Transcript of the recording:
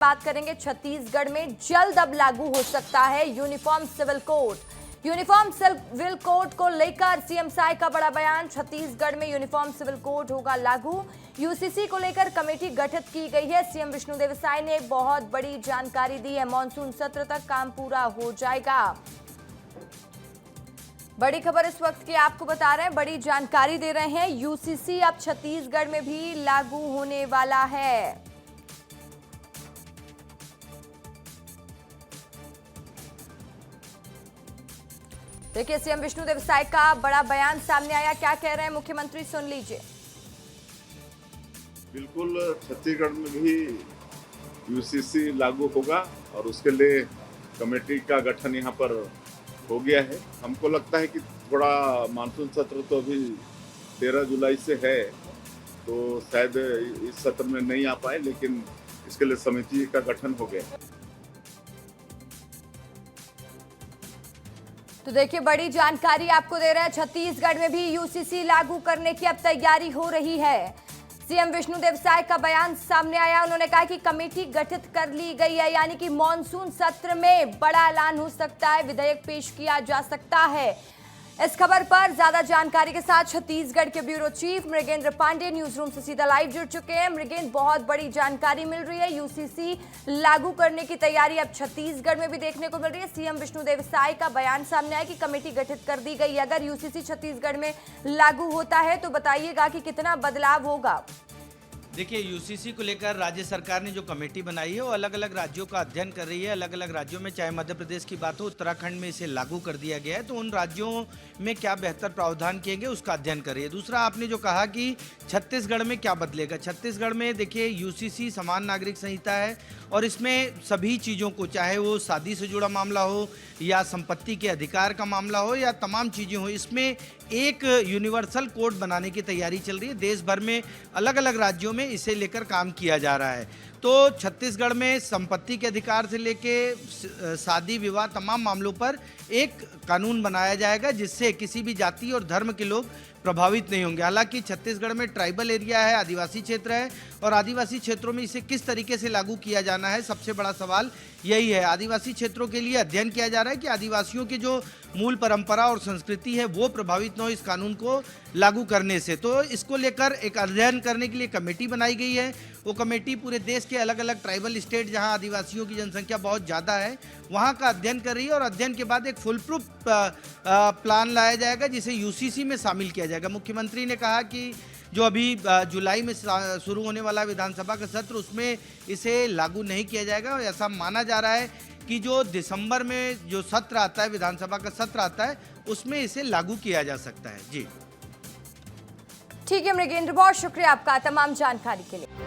बात करेंगे छत्तीसगढ़ में जल्द अब लागू हो सकता है uniform civil code. Uniform civil code को लेकर सीएम साय का बड़ा बयान। छत्तीसगढ़ में यूनिफॉर्म सिविल कोड होगा लागू। यूसीसी को लेकर कमेटी गठित की गई है। सीएम विष्णुदेव साय ने बहुत बड़ी जानकारी दी है। मॉनसून सत्र तक काम पूरा हो जाएगा। बड़ी खबर इस वक्त की आपको बता रहे हैं, बड़ी जानकारी दे रहे हैं। यूसीसी अब छत्तीसगढ़ में भी लागू होने वाला है। देखिए, सीएम विष्णुदेव साय का बड़ा बयान सामने आया। क्या कह रहे हैं मुख्यमंत्री, सुन लीजिए। बिल्कुल, छत्तीसगढ़ में भी यूसीसी लागू होगा और उसके लिए कमेटी का गठन यहाँ पर हो गया है। हमको लगता है कि थोड़ा मानसून सत्र तो अभी 13 जुलाई से है, तो शायद इस सत्र में नहीं आ पाए, लेकिन इसके लिए समिति का गठन हो गया। तो देखिए, बड़ी जानकारी आपको दे रहे हैं। छत्तीसगढ़ में भी यूसीसी लागू करने की अब तैयारी हो रही है। सीएम विष्णुदेव साय का बयान सामने आया। उन्होंने कहा कि कमेटी गठित कर ली गई है, यानी कि मॉनसून सत्र में बड़ा ऐलान हो सकता है, विधेयक पेश किया जा सकता है। इस खबर पर ज्यादा जानकारी के साथ छत्तीसगढ़ के bureau chief Mrigendra Pandey news room से सीधा लाइव जुड़ चुके हैं। मृगेंद्र, बहुत बड़ी जानकारी मिल रही है। यूसीसी लागू करने की तैयारी अब छत्तीसगढ़ में भी देखने को मिल रही है। सीएम विष्णुदेव साय का बयान सामने आया कि कमेटी गठित कर दी गई। अगर यूसीसी छत्तीसगढ़ में लागू होता है तो बताइएगा कि कितना बदलाव होगा। देखिए, यूसीसी को लेकर राज्य सरकार ने जो कमेटी बनाई है वो अलग अलग राज्यों का अध्ययन कर रही है। अलग अलग राज्यों में, चाहे मध्य प्रदेश की बात हो, उत्तराखंड में इसे लागू कर दिया गया है, तो उन राज्यों में क्या बेहतर प्रावधान किए गए उसका अध्ययन कर रही है। दूसरा, आपने जो कहा कि छत्तीसगढ़ में क्या बदलेगा, छत्तीसगढ़ में देखिए यूसीसी समान नागरिक संहिता है और इसमें सभी चीज़ों को, चाहे वो शादी से जुड़ा मामला हो या संपत्ति के अधिकार का मामला हो या तमाम चीज़ें हो, इसमें एक यूनिवर्सल कोड बनाने की तैयारी चल रही है। देश भर में अलग अलग राज्यों में इसे लेकर काम किया जा रहा है। तो छत्तीसगढ़ में संपत्ति के अधिकार से लेके शादी विवाह तमाम मामलों पर एक कानून बनाया जाएगा, जिससे किसी भी जाति और धर्म के लोग प्रभावित नहीं होंगे। हालांकि छत्तीसगढ़ में ट्राइबल एरिया है, आदिवासी क्षेत्र है, और आदिवासी क्षेत्रों में इसे किस तरीके से लागू किया जाना है, सबसे बड़ा सवाल यही है। आदिवासी क्षेत्रों के लिए अध्ययन किया जा रहा है कि आदिवासियों की जो मूल परंपरा और संस्कृति है वो प्रभावित न हो इस कानून को लागू करने से। तो इसको लेकर एक अध्ययन करने के लिए कमेटी बनाई गई है। वो कमेटी पूरे देश के अलग अलग ट्राइबल स्टेट जहां आदिवासियों की जनसंख्या बहुत ज़्यादा है वहां का अध्ययन कर रही है, और अध्ययन के बाद एक फुल प्रूफ प्लान लाया जाएगा जिसे यूसीसी में शामिल किया जाएगा। मुख्यमंत्री ने कहा कि जो अभी जुलाई में शुरू होने वाला विधानसभा का सत्र, उसमें इसे लागू नहीं किया जाएगा, और ऐसा माना जा रहा है कि जो दिसंबर में जो सत्र आता है, विधानसभा का सत्र आता है, उसमें इसे लागू किया जा सकता है। जी ठीक है मृगेंद्र, बहुत शुक्रिया आपका तमाम जानकारी के लिए।